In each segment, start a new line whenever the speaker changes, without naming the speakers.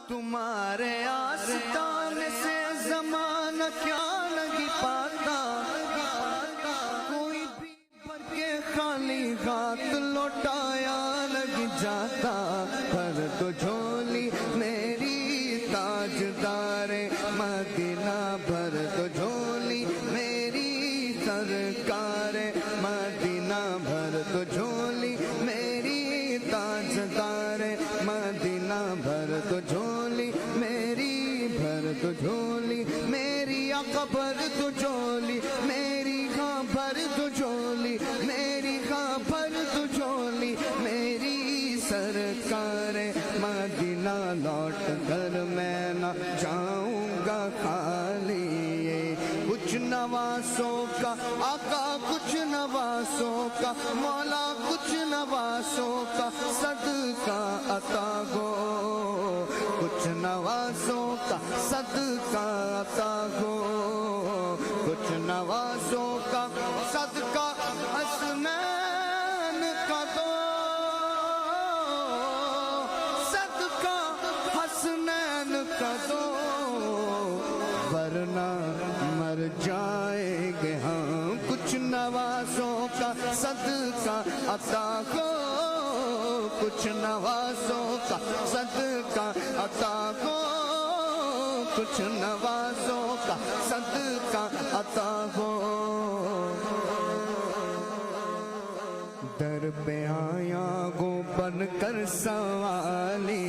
تمہارے آستانے سے زمانہ کیا نہیں پاتا، کوئی بھی بھر کے خالی ہاتھ لوٹایا لگ جاتا، پر تو جھولی میری تاجدار مدینہ، بھر تو جھولی میری سرکار مدینہ، بھر تو جھولی میری تاجدار مدینہ، بھر تو جھولی میری، بھر تو جھولی میری آقا، بھر تو جھولی میری، ہاں بھر تو جھولی میری، ہاں بھر تو جھولی میری سرکار مدینہ، لوٹ کر میں نہ جاؤں گا خالی، کچھ نواسوں کا آقا، کچھ نواسوں کا مولا، کچھ نواسوں کا صدقہ عطا ہو، کچھ نواسوں کا صدقہ عطا ہو، کچھ نواسوں کا صدقہ حسنین کا دو، صدقہ حسنین کا دو، ورنہ مر جائیں گے ہم، کچھ نواسوں کا صدقہ عطا ہو، کچھ نواسوں کا صدقہ عطا ہو، کچھ نواسوں کا صدقہ عطا ہو، در پہ آیا گو بن کر سوالی،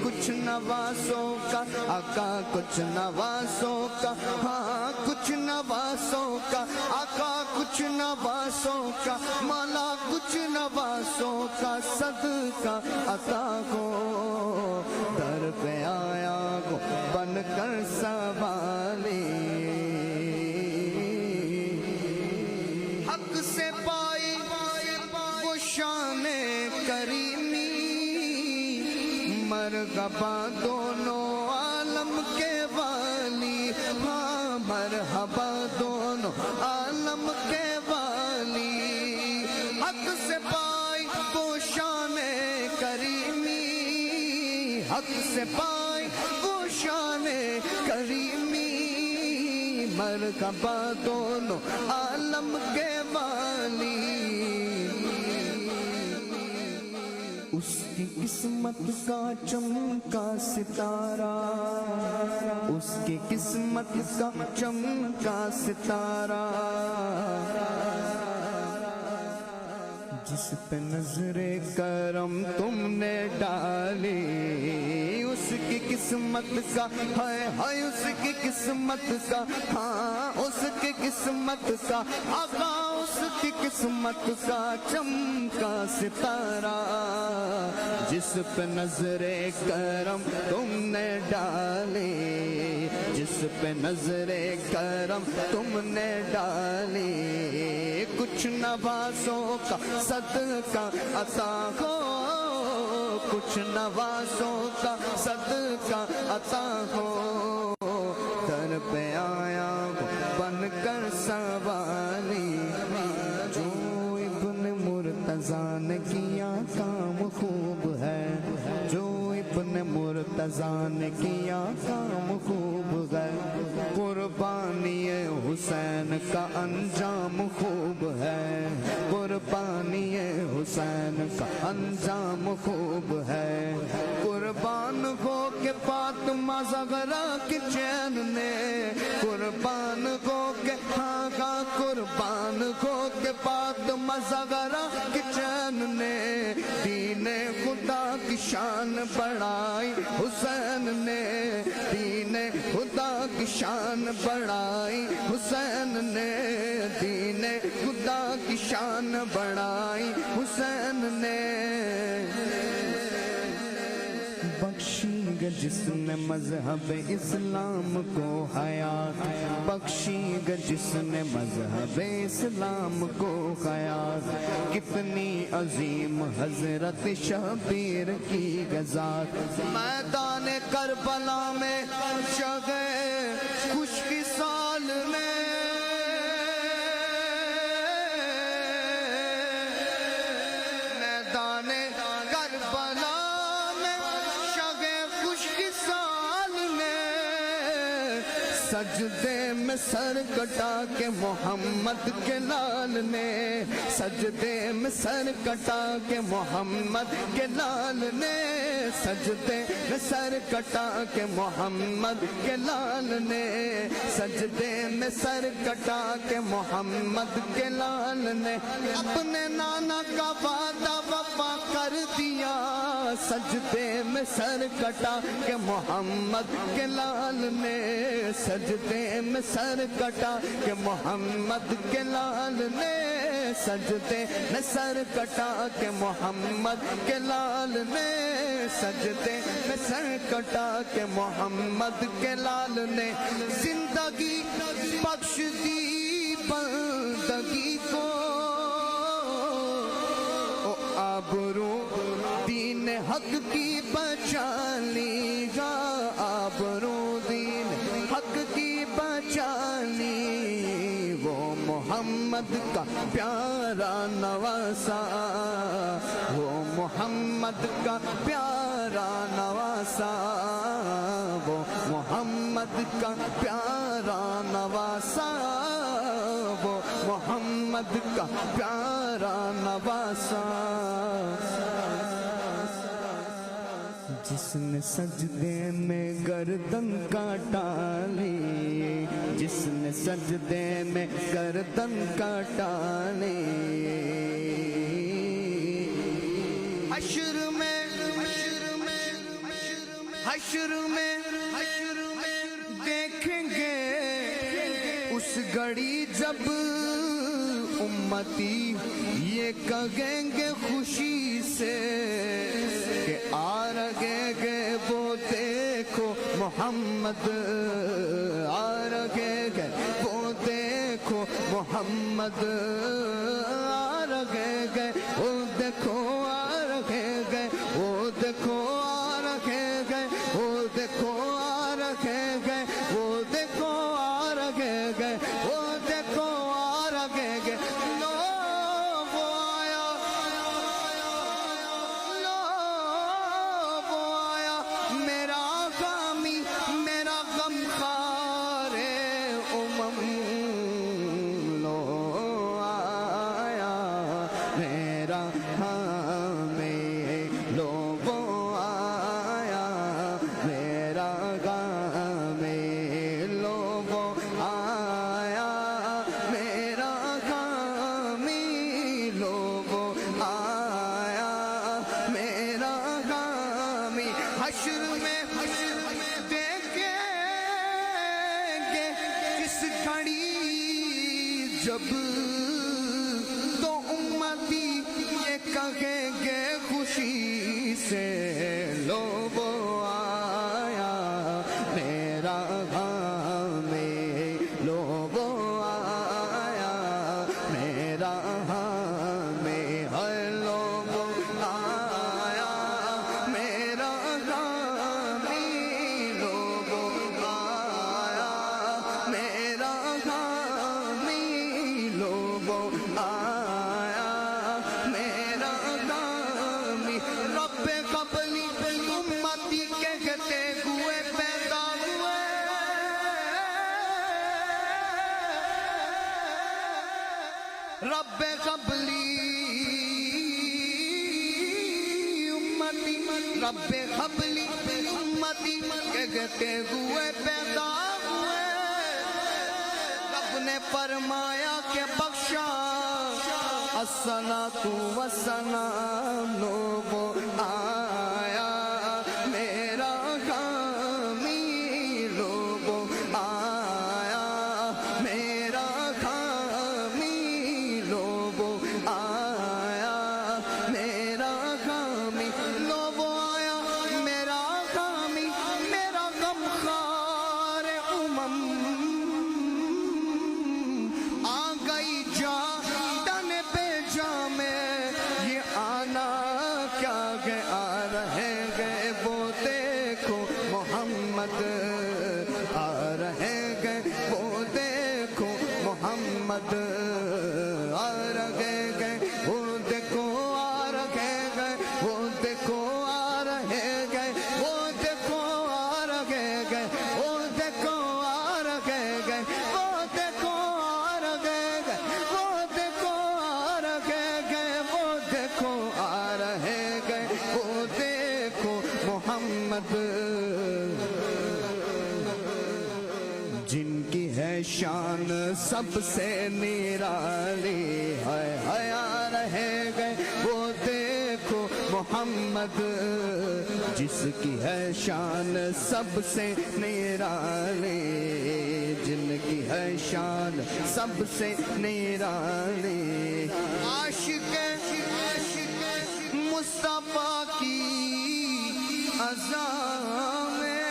کچھ نواسوں کا آقا، کچھ نواسوں کا، ہاں کچھ نواسوں کا آقا، کچھ نواسوں کا مولا، کچھ نواسوں کا صدقہ عطا ہو، در پہ آیا گو بن کر سوالی، حق سے پائی وہ شان کریمی، مرحبا دونوں عالم کے والی، ہاں مرحبا دونوں عالم کے والی، حق سے پائی وہ شان کریمی، حق سے پائی وہ شان کریمی، مرحبا دونوں عالم کے والی، اس کی قسمت کا چمکا ستارہ، اس کی قسمت کا چمکا ستارہ، جس پہ نظر کرم تم نے ڈالی، اس کی قسمت کا ہے اس کی قسمت کا، ہاں اس کی قسمت کا آقا، اس کی قسمت کا چمکا ستارہ، جس پہ نظر کرم تم نے ڈالی، جس پہ نظر کرم تم نے ڈالی، کچھ نواسوں کا صدقہ عطا ہو، کچھ نواسوں کا صدقہ عطا ہو، در پہ آیا بن کر سوالی، جو ابن مرتضیٰ نے کیا کام خوب ہے، جو ابن مرتضیٰ نے کیا کام خوب ہے، قربانی حسین کا انجام خوب ہے، قربانی حسین کا انجام خوب ہے، قربان ہو کے فاطمہ زہرا کی چین نے، قربان ہو کے آقا، قربان ہو کے فاطمہ زہرا کی چین نے، دین خدا کی شان بڑھائی حسین نے، دین خدا کی شان بڑھائی حسین نے، دین خدا کی شان بڑھائی حسین نے، بخشی گے جس نے مذہب اسلام کو حیات، بخشی گے جس نے مذہب اسلام کو حیات، کتنی عظیم حضرت شبیر کی غزات، میدان کربلا میں شگے خشکی سال میں، میدان کربلا میں شگے خشکی سجدے میں سر کٹا کے محمد کے لال نے، سجدے میں سر کٹا کے محمد کے لال نے، سجدے میں سر کٹا کے محمد کے لال نے، سجدے میں سر کٹا کے محمد کے لال نے، اپنے نانا کا وعدہ وفا کر دیا، سجدے میں سر کٹا کے محمد کے لال نے، سجدے میں سر کٹا کے محمد کے لال نے، سجدے میں سر کٹا کے محمد کے لال نے، سجدے میں سر کٹا کے محمد کے لال نے، زندگی بخش دی بندگی کو، آبرو دین حق کی بچا لی گا، آبرو دین حق کی بچا لی، وہ محمد کا پیارا نواسا، وہ محمد کا پیارا نواسا، وہ محمد کا پیارا نواسا، وہ محمد کا پیارا نواسا، جس نے سجدے میں گردن کاٹا لی، جس نے سجدے میں گردن کاٹا لی، حشر میں حشر میں دیکھیں گے اس گھڑی جب امتی یہ کہیں گے خوشی سے کہ آ رہے گے وہ دیکھو محمد، آ رہے گے وہ دیکھو محمد، آ رہے گے وہ دیکھو، آ رہے گے وہ دیکھو، آ رہے گے وہ دیکھو، آ رہے گے وہ دیکھو، آ رہے گے وہ دیکھو، آ رہے گے، لو وہ آیا، لو وہ آیا، میرا غامی میرا غم خوار امم، لو آیا میرا غامی، لو وہ آیا میرا غامی، لو وہ آیا میرا غامی، لو وہ آیا میرا غامی، حشر میں دیکھیں گے اس گھڑی جب تو امتی یہ کہیں گے خوشی سے، لو وہ آیا میرا غامی، لو وہ آیا میرا غامی، ہے لو وہ آیا میرا غامی، لو وہ آیا میرا غامی، لو وہ آیا میرا غامی، رب قبلی امتی کہتے ہوئے پیدا ہوئے، رب قبلی امتی، رب قبلی امتی کہتے ہوئے پیدا ہوئے، رب نے فرمایا کہ بخشا الصلاۃ والسلام، لو وہ آیا میرا غامی، لو وہ آیا میرا غامی، لو وہ آیا میرا غامی، لو وہ آیا میرا غامی، میرا غم خوار امم، آ گئی جا تن پہ جا میں، یہ آنا کیا گئے، آ رہے گئے وہ دیکھو محمد، آ رہے گئے وہ دیکھو محمد، آ رہے گئے وہ دیکھو، آ رہے گئے وہ دیکھو، آ رہے گئے وہ دیکھو، آ رہے گئے وہ دیکھو، آ رہے محمد جن کی ہے شان سب سے نرالی ہے حیا رہ گئے وہ دیکھو محمد جس کی ہے شان سب سے نرالی جن کی ہے شان سب سے نرالی عاشق مصطفیٰ کی عزا میں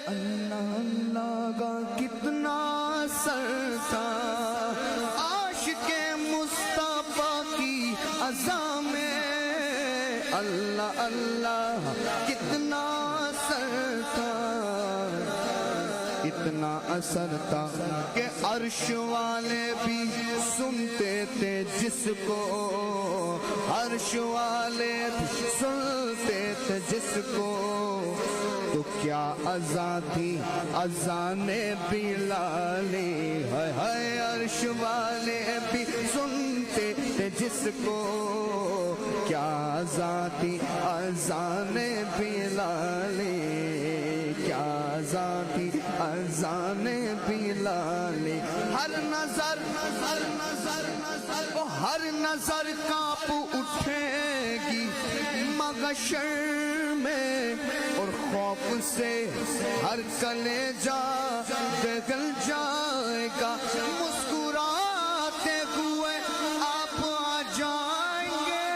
اللہ اللہ کا کتنا اثر تھا عاشق مصطفیٰ کی عزا میں اللہ اللہ کتنا اثر تھا اتنا اثر تھا کہ عرش والے بھی سنتے تھے جس کو عرش والے بھی سنتے تھے جس کو تو کیا اذان تھی اذان بلالی ہے عرش والے بھی سنتے تھے جس کو کیا اذان تھی اذان بلالی کیا اذان تھی اذان بلالی ہر نظر ہر نظر کانپ اٹھے گی مغشر میں اور خوف سے ہر کلیجہ پگھل جائے گا مسکراتے ہوئے آپ آ جائیں گے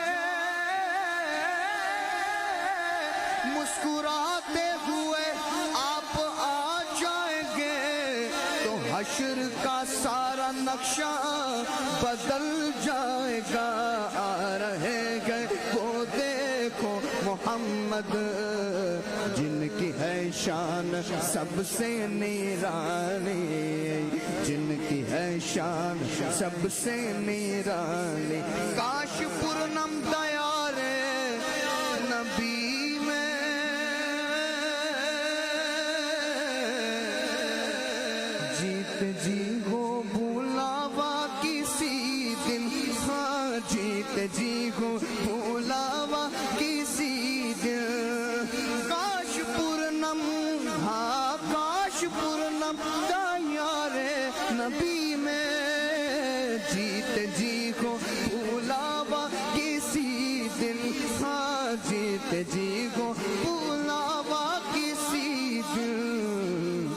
مسکراتے ہوئے آپ آ جائیں گے تو حشر کا سارا نقشہ بدل جائے گا آ رہے گئے وہ دیکھو محمد جن کی ہے شان سب سے نرالی جن کی ہے شان سب سے نرالی کاش پورنم دیار نبی میں جیت جی ہو بھولاوا کسی دن ہاں جیت جی ہو بھولاوا کسی دن کاش پورنم ہاں کاش پورنم دیار نبی میں جیت جی کو بھولاوا کسی دن ہاں جیت جی کو بھولاوا کسی دن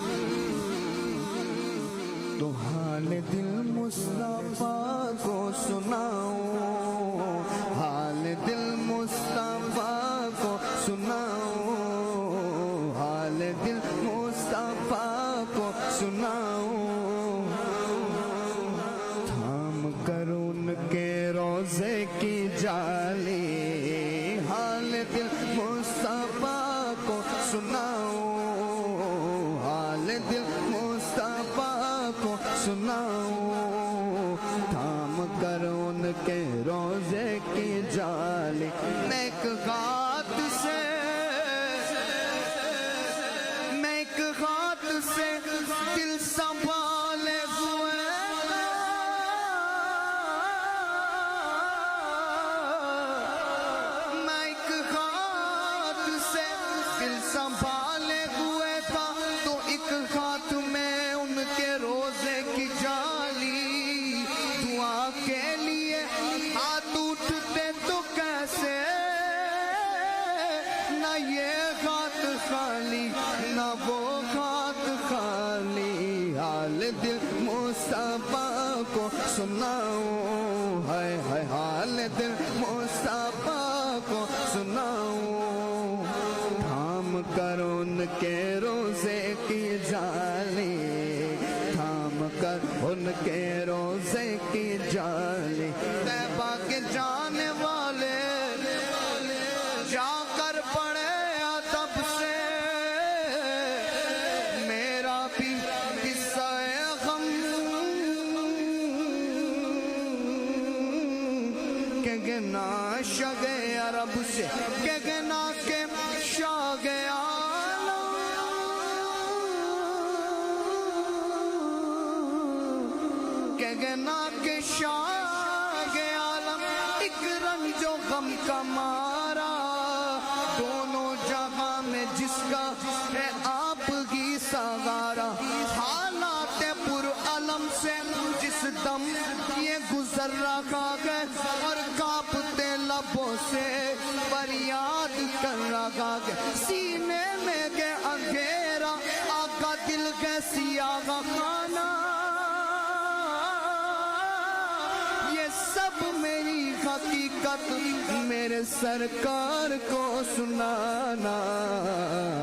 تو حال دل مصطفیٰ کو سناؤ حال دل مصطفیٰ کو سناؤ حال دل مصطفیٰ کو سناؤ تھام کر ان کے روزے کی جالی حال دل مصطفیٰ کو سناؤ حال دل مصطفیٰ کو سناؤ تھام کر ان کے روزے کی جالی نیک ہاتھ سے نیک ہاتھ سے دل سنبھالے ہوئے نیک ہاتھ سے دل سنبھالے ہوئے تھا تو ایک ہاتھ میں ان کے روزے کی جالی دعا کے لیے ہاتھ اٹھتے تو کیسے نہ یہ ہاتھ خالی نہ وہ ہاتھ خالی حال دل مصطفیٰ کو سناؤ ہے حال دل مصطفیٰ کو سناؤ تھام کر ان کے روزے کی جالی تھام کر ان کے روزے کی جالی طیبہ کے جانے والے جا کر پڑے ادب سے میرا بھی قصہ غم کہ گنا شگ عرب سے کہ گنا کے شاگ کہ گنا کے شاگ عالم ایک رنگ جو غم کا مارا دونوں جگہ میں جس کا ہے آپ کی سگارا حالات پر علم سے جس دم یہ گزر رہا ہے اور کانپتے لبوں سے فریاد کر رہا ہے سینے میں گے اندھیرا آقا دل کے سیاہ خانہ یہ سب میری حقیقت میرے سرکار کو سنانا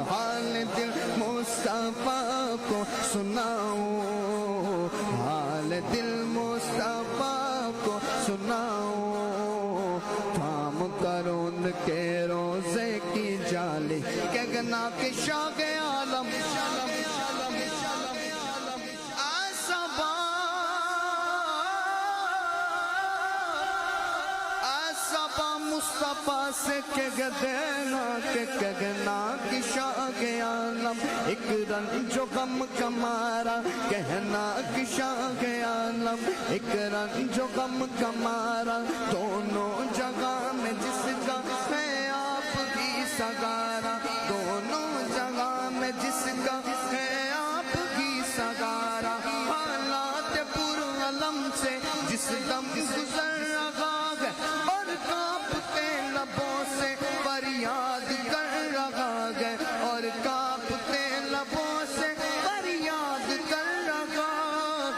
حال دل مصطفیٰ کو سناؤں حال دل مصطفیٰ کو سناؤں تھام کرو ان کے روزے کی جالی کہنا کہ شاہ عالم مصطفیٰ سے کہنا کہ شاہ عالم ایک رنگ جو غم کا مارا کہنا کہ شاہ عالم ایک رنگ جو غم کا مارا دونوں جگہ میں جس کا ہے آپ کی سگارا دونوں جگہ میں جس کا ہے آپ کی سگارا حالات پر علم سے جس دم گزر رہا ہے اور کانپتے لبوں سے فریاد کر رہا ہے اور کانپتے لبوں سے فریاد کر رہا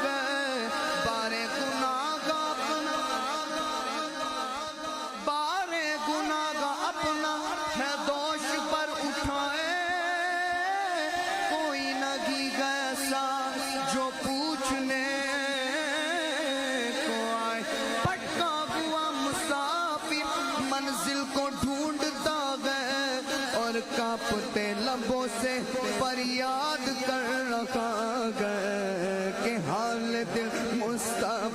ہے بارے گناہ اپنا ہے دوش پر اٹھائے کوئی نگی ایسا جو پوچھنے کو آئے پٹکا ہوا مسافر منزل کو ڈھونڈتا گئے اور کانپتے لبوں سے فریاد کر رہا گئے کہ حال دل مصطفیٰ